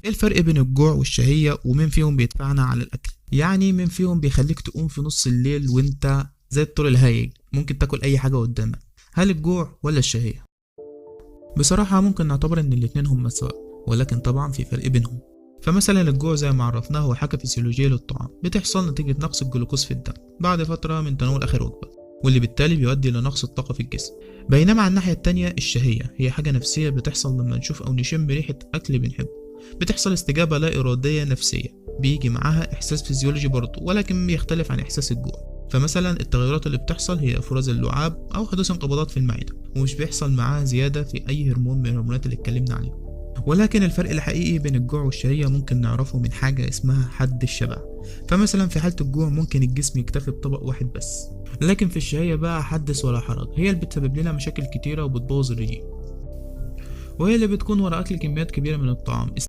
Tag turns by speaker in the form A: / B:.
A: ايه الفرق بين الجوع والشهية ومين فيهم بيدفعنا على الأكل؟ يعني مين فيهم بيخليك تقوم في نص الليل وانت زي الطور الهايج ممكن تاكل أي حاجة قدامك؟ هل الجوع ولا الشهية؟ بصراحة ممكن نعتبر إن الاتنين هما سواء، ولكن طبعا في فرق بينهم. فمثلا الجوع زي ما عرفناه هو حاجة فسيولوجية للطعام بتحصل نتيجة نقص الجلوكوز في الدم بعد فترة من تناول آخر وجبة، واللي بالتالي بيؤدي لنقص الطاقة في الجسم. بينما على الناحية التانية الشهية هي حاجة نفسية بتحصل لما نشوف أو نشم ريحة أكل بنحبه. بتحصل استجابة لا إرادية نفسية بيجي معاها إحساس فيزيولوجي برضه، ولكن بيختلف عن إحساس الجوع. فمثلا التغيرات اللي بتحصل هي إفراز اللعاب أو حدوث انقباضات في المعدة، ومش بيحصل معاها زيادة في أي هرمون من الهرمونات اللي اتكلمنا عليها. ولكن الفرق الحقيقي بين الجوع والشهية ممكن نعرفه من حاجة اسمها حد الشبع. فمثلا في حالة الجوع ممكن الجسم يكتفي بطبق واحد بس، لكن في الشهية بقى حدث ولا حرج، هي اللي بتسبب لنا مشاكل كتيرة وبتبوظ الرجيم، وهي اللي بتكون ورا أكل كميات كبيرة من الطعام.